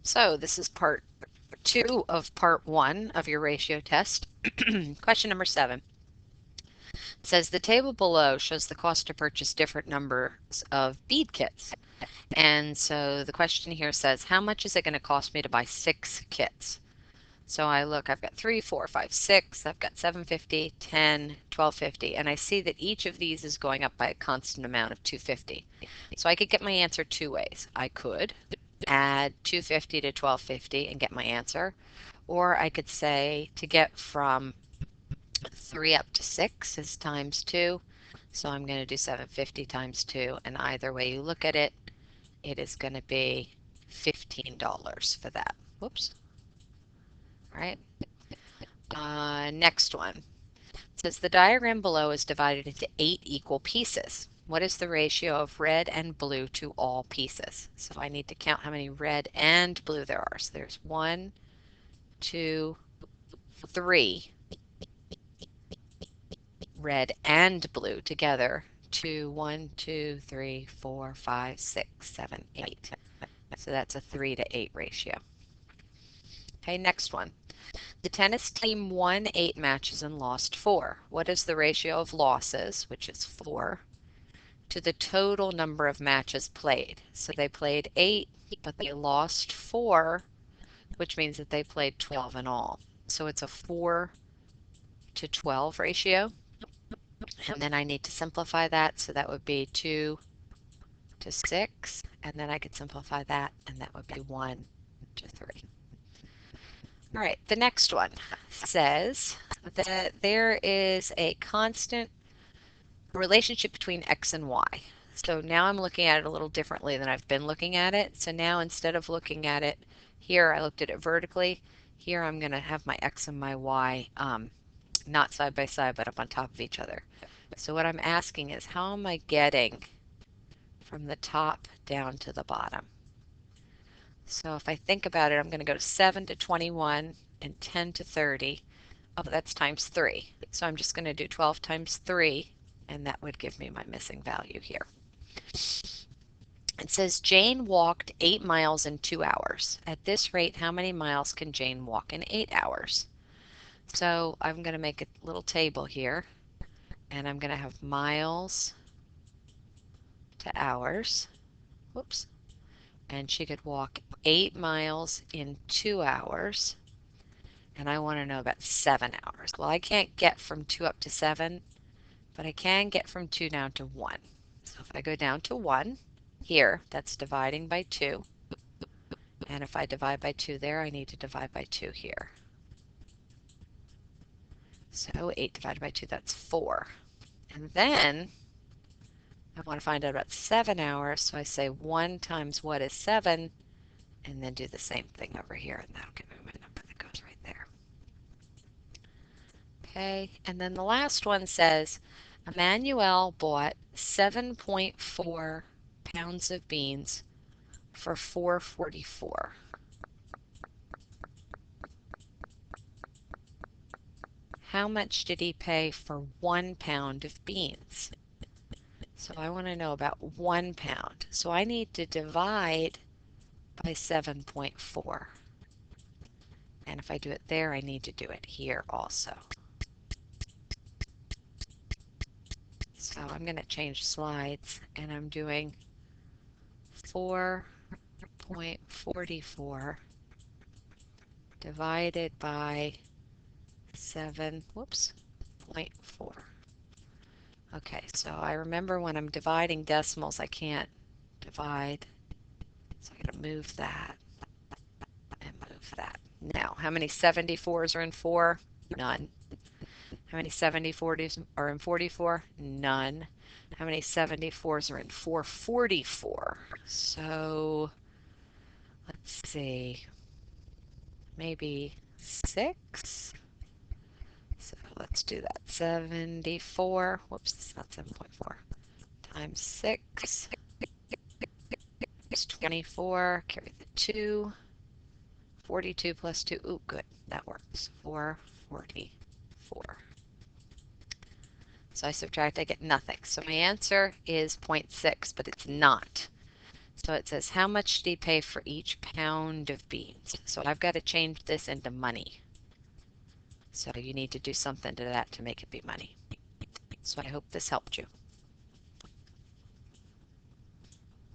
So this is part 2 of part 1 of your ratio test. Question number 7 says the table below shows the cost to purchase different numbers of bead kits. And so the question here says, how much is it going to cost me to buy 6 kits? So I look, I've got 3, 4, 5, 6, I've got 750, 10, 1250, and I see that each of these is going up by a constant amount of 250. So I could get my answer 2 ways. I could add 250 to 1250 and get my answer, or I could say to get from 3 up to 6 is times 2. So I'm going to do 750 times 2, and either way you look at it, it is going to be $15 for that. Whoops. All right. Next one. It says the diagram below is divided into 8 equal pieces. What is the ratio of red and blue to all pieces? So I need to count how many red and blue there are. So there's 1, 2, 3 red and blue together. 2, 1, 2, 3, 4, 5, 6, 7, 8. So that's a 3 to 8 ratio. Okay, next one. The tennis team won 8 matches and lost 4. What is the ratio of losses, which is 4, to the total number of matches played? So they played 8, but they lost 4, which means that they played 12 in all. So it's a 4 to 12 ratio. And then I need to simplify that, so that would be 2 to 6, and then I could simplify that, and that would be 1 to 3. All right, the next one says that there is a constant relationship between x and y. So now I'm looking at it a little differently than I've been looking at it. So now instead of looking at it here, I looked at it vertically. Here I'm going to have my x and my y not side by side, but up on top of each other. So what I'm asking is, how am I getting from the top down to the bottom? So if I think about it, I'm going to go 7 to 21 and 10 to 30. Oh, that's times 3. So I'm just going to do 12 times 3, and that would give me my missing value here. It says Jane walked 8 miles in 2 hours. At this rate, how many miles can Jane walk in 8 hours? So I'm going to make a little table here, and I'm going to have miles to hours. Whoops. And she could walk 8 miles in 2 hours. And I want to know about 7 hours. Well, I can't get from 2 up to 7, but I can get from 2 down to 1. So if I go down to 1 here, that's dividing by 2. And if I divide by 2 there, I need to divide by 2 here. So 8 divided by 2, that's 4. And then I want to find out about 7 hours, so I say 1 times what is 7, and then do the same thing over here, and that'll give me my number that goes right there. Okay, and then the last one says, Emmanuel bought 7.4 pounds of beans for $4.44. How much did he pay for 1 pound of beans? So I want to know about 1 pound. So I need to divide by 7.4. And if I do it there, I need to do it here also. So I'm going to change slides, and I'm doing 4.44 divided by 7.4. Okay, so I remember when I'm dividing decimals, I can't divide. So I'm going to move that and move that. Now, how many 74s are in 4? None. How many 74s are in 44? None. How many 74s are in 444? So, let's see. Maybe 6? So let's do that. 74, whoops, it's not 7.4, times 6 is 24, carry the 2, 42 plus 2, ooh, good, that works, 444. So I subtract, I get nothing. So my answer is 0.6, but it's not. So it says, how much did he pay for each pound of beans? So I've got to change this into money. So you need to do something to that to make it be money. So I hope this helped you.